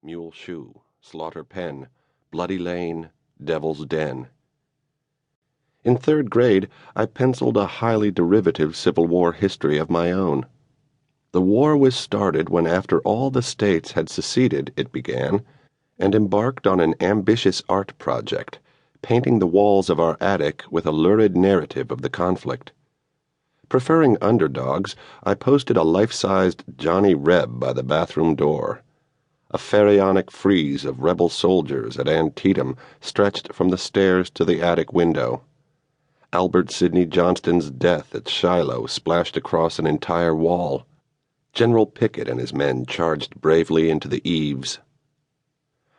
Mule Shoe, Slaughter Pen, Bloody Lane, Devil's Den. In third grade, I penciled a highly derivative Civil War history of my own. The war was started when, after all the states had seceded, it began, and embarked on an ambitious art project, painting the walls of our attic with a lurid narrative of the conflict. Preferring underdogs, I posted a life-sized Johnny Reb by the bathroom door. A pharaonic frieze of rebel soldiers at Antietam stretched from the stairs to the attic window. Albert Sidney Johnston's death at Shiloh splashed across an entire wall. General Pickett and his men charged bravely into the eaves.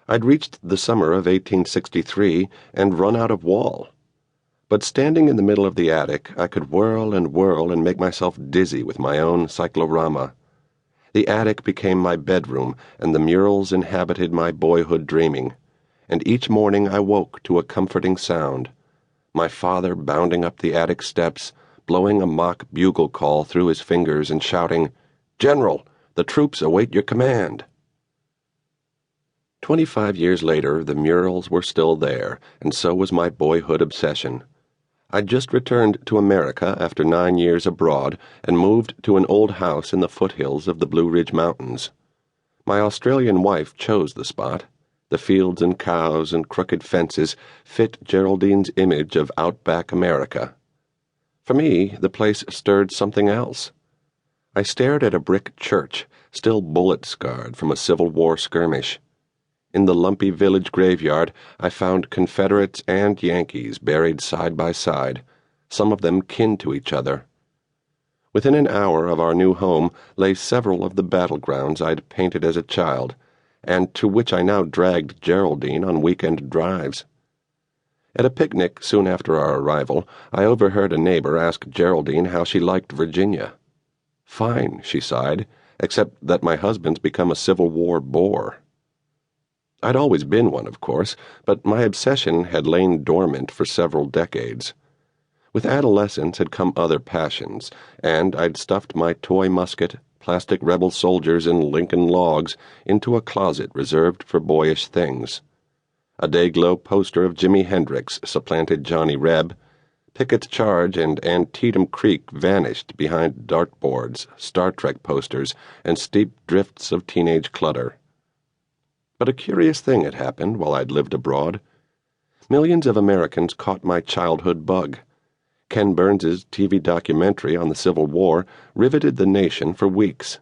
I'd reached the summer of 1863 and run out of wall. But standing in the middle of the attic, I could whirl and make myself dizzy with my own cyclorama. The attic became my bedroom, and the murals inhabited my boyhood dreaming. And each morning I woke to a comforting sound. My father bounding up the attic steps, blowing a mock bugle call through his fingers and shouting, "General, the troops await your command." 25 years later, the murals were still there, and so was my boyhood obsession. I'd just returned to America after 9 years abroad and moved to an old house in the foothills of the Blue Ridge Mountains. My Australian wife chose the spot. The fields and cows and crooked fences fit Geraldine's image of outback America. For me, the place stirred something else. I stared at a brick church, still bullet-scarred from a Civil War skirmish. In the lumpy village graveyard, I found Confederates and Yankees buried side by side, some of them kin to each other. Within an hour of our new home lay several of the battlegrounds I'd painted as a child, and to which I now dragged Geraldine on weekend drives. At a picnic soon after our arrival, I overheard a neighbor ask Geraldine how she liked Virginia. "Fine," she sighed, "except that my husband's become a Civil War bore." I'd always been one, of course, but my obsession had lain dormant for several decades. With adolescence had come other passions, and I'd stuffed my toy musket, plastic rebel soldiers, and Lincoln logs into a closet reserved for boyish things. A Dayglow poster of Jimi Hendrix supplanted Johnny Reb. Pickett's Charge and Antietam Creek vanished behind dartboards, Star Trek posters, and steep drifts of teenage clutter. But a curious thing had happened while I'd lived abroad. Millions of Americans caught my childhood bug. Ken Burns's TV documentary on the Civil War riveted the nation for weeks.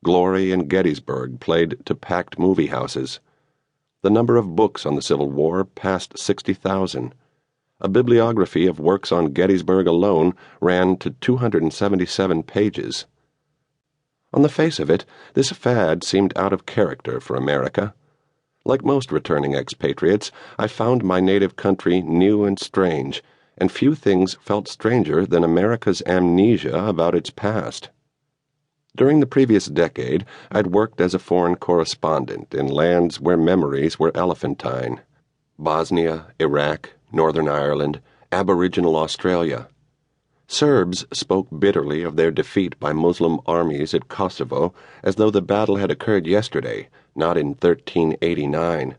Glory and Gettysburg played to packed movie houses. The number of books on the Civil War passed 60,000. A bibliography of works on Gettysburg alone ran to 277 pages. On the face of it, this fad seemed out of character for America. Like most returning expatriates, I found my native country new and strange, and few things felt stranger than America's amnesia about its past. During the previous decade, I'd worked as a foreign correspondent in lands where memories were elephantine: Bosnia, Iraq, Northern Ireland, Aboriginal Australia. Serbs spoke bitterly of their defeat by Muslim armies at Kosovo as though the battle had occurred yesterday, not in 1389.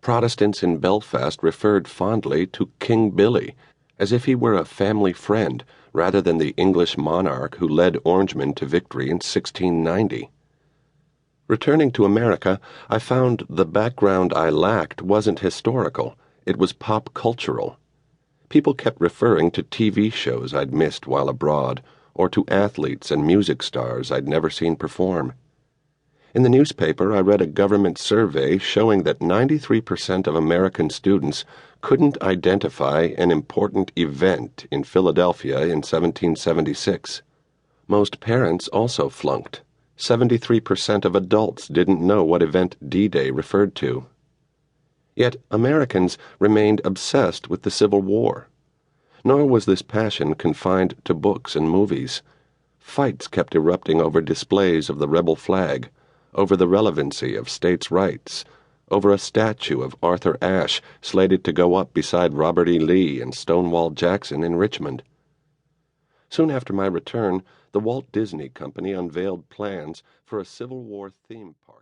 Protestants in Belfast referred fondly to King Billy, as if he were a family friend rather than the English monarch who led Orangemen to victory in 1690. Returning to America, I found the background I lacked wasn't historical, it was pop-cultural. People kept referring to TV shows I'd missed while abroad, or to athletes and music stars I'd never seen perform. In the newspaper, I read a government survey showing that 93% of American students couldn't identify an important event in Philadelphia in 1776. Most parents also flunked. 73% of adults didn't know what event D-Day referred to. Yet Americans remained obsessed with the Civil War. Nor was this passion confined to books and movies. Fights kept erupting over displays of the rebel flag, over the relevancy of states' rights, over a statue of Arthur Ashe slated to go up beside Robert E. Lee and Stonewall Jackson in Richmond. Soon after my return, the Walt Disney Company unveiled plans for a Civil War theme park.